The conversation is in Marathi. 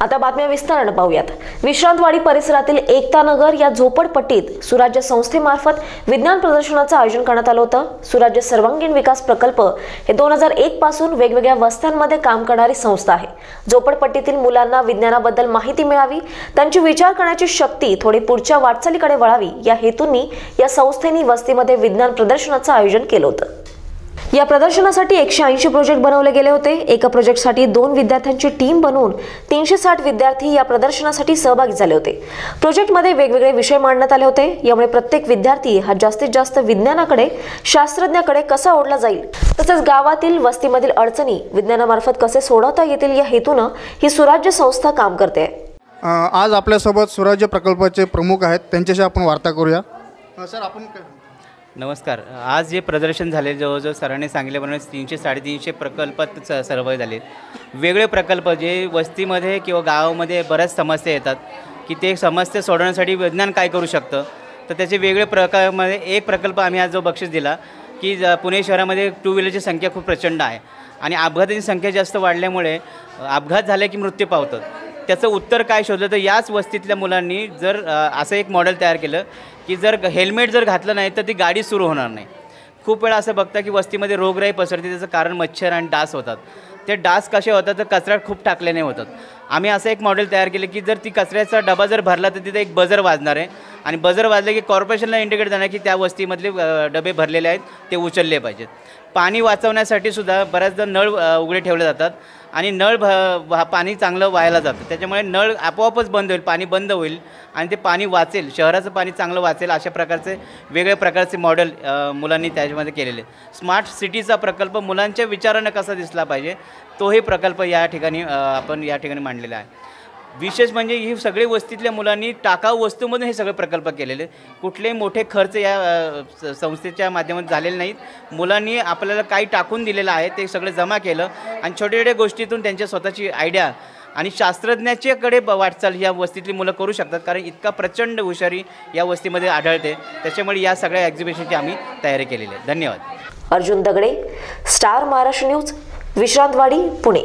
आता बातम्या विस्ताराने पाहूयात। विश्रांतवाडी परिसरातील एकता नगर या झोपडपट्टीत सुराज्य संस्थेमार्फत विज्ञान प्रदर्शनाचं आयोजन करण्यात आलं होतं। सुराज्य सर्वांगीण विकास प्रकल्प हे 2001 पासून वेगवेगळ्या वस्त्यांमध्ये काम करणारी संस्था आहे। झोपडपट्टीतील मुलांना विज्ञानाबद्दल माहिती मिळावी, त्यांची विचार करण्याची शक्ती थोडी पुढच्या वाटचालीकडे वळावी या हेतूंनी या संस्थेने वस्तीमध्ये विज्ञान प्रदर्शनाचं आयोजन केलं होतं। या प्रदर्शनासाठी 180 प्रोजेक्ट बनवले गेले होते। एका प्रोजेक्टसाठी 2 विद्यार्थ्यांची टीम बनवून 360 विद्यार्थी या प्रदर्शनासाठी सहभागी झाले होते। प्रोजेक्टमध्ये वेगवेगळे विषय मांडण्यात आले होते। यामुळे प्रत्येक विद्यार्थी हा जास्तीत जास्त विज्ञानाकडे, शास्त्रज्ञाकडे कसा ओढला जाईल, तसेच गावातील वस्तीमधील अडचणी विज्ञानामार्फत कसे सोडवता येतील या हेतूने ही सुराज्य संस्था काम करते। आज आपल्यासोबत सुराज्य प्रकल्पाचे प्रमुख आहेत, त्यांच्याशी आपण वार्ता करूया। सर, आपण नमस्कार। आज जे प्रदर्शन झाले, जवळजवळ सरांनी सांगितल्याप्रमाणे 300-350 प्रकल्पात सहभागी झाले। वेगळे प्रकल्प जे वस्तीमध्ये किंवा गावामध्ये बऱ्याच समस्या येतात की ते समस्या सोडवण्यासाठी विज्ञान काय करू शकतं, तर त्याचे वेगळे प्रकारामध्ये एक प्रकल्प आम्ही आज जो बक्षीस दिला की पुणे शहरामध्ये 2 व्हीलरची संख्या खूप प्रचंड आहे आणि अपघाताची संख्या जास्त वाढल्यामुळे अपघात झाले की मृत्यू पावतात। त्याचं उत्तर काय शोधलं तर याच वस्तीतल्या मुलांनी जर असं एक मॉडेल तयार केलं की जर हेल्मेट जर घातलं नाही तर ती गाडी सुरू होणार नाही। खूप वेळा असं बघता की वस्तीमध्ये रोगराई पसरते, त्याचं कारण मच्छर आणि डास होतात। ते डास कसे होतात तर कचरा खूप टाकल्याने होतात। आम्ही असं एक मॉडेल तयार केले की जर ती कचऱ्याचा डबा जर भरला तर तिथे एक बजर वाजणार आहे आणि बजर वाजले की कॉर्पोरेशनला इंडिकेट जाणार की त्या वस्तीमधले डबे भरलेले आहेत, ते उचलले पाहिजेत। पाणी वाचवण्यासाठी सुद्धा बऱ्याचदा नळ उघडे ठेवले जातात आणि नळ पाणी चांगलं वाहायला जातं, त्याच्यामुळे नळ आपोआपच बंद होईल, पाणी बंद होईल आणि ते पाणी वाचेल, शहराचं पाणी चांगलं वाचेल। अशा प्रकारचे वेगवेगळ्या प्रकारचे मॉडेल मुलांनी त्याच्यामध्ये केलेले। स्मार्ट सिटीचा प्रकल्प मुलांच्या विचारानं कसा दिसला पाहिजे तोही प्रकल्प या ठिकाणी आपण या ठिकाणी मांडलेला आहे। विशेष म्हणजे ही सगळी वस्तीतल्या मुलांनी टाकाऊ वस्तूमधून हे सगळे प्रकल्प केलेले, कुठलेही मोठे खर्च या संस्थेच्या माध्यमातून झालेले नाहीत। मुलांनी आपल्याला काही टाकून दिलेलं आहे, ते सगळं जमा केलं आणि छोट्या छोट्या गोष्टीतून त्यांच्या स्वतःची आयडिया आणि शास्त्रज्ञाच्याकडे वाटचाल या वस्तीतली मुलं करू शकतात, कारण इतका प्रचंड हुशारी या वस्तीमध्ये आढळते। त्याच्यामुळे या सगळ्या एक्झिबिशनची आम्ही तयारी केलेली आहे। धन्यवाद। अर्जुन दगडे, स्टार महाराष्ट्र न्यूज, विश्रांतवाडी, पुणे।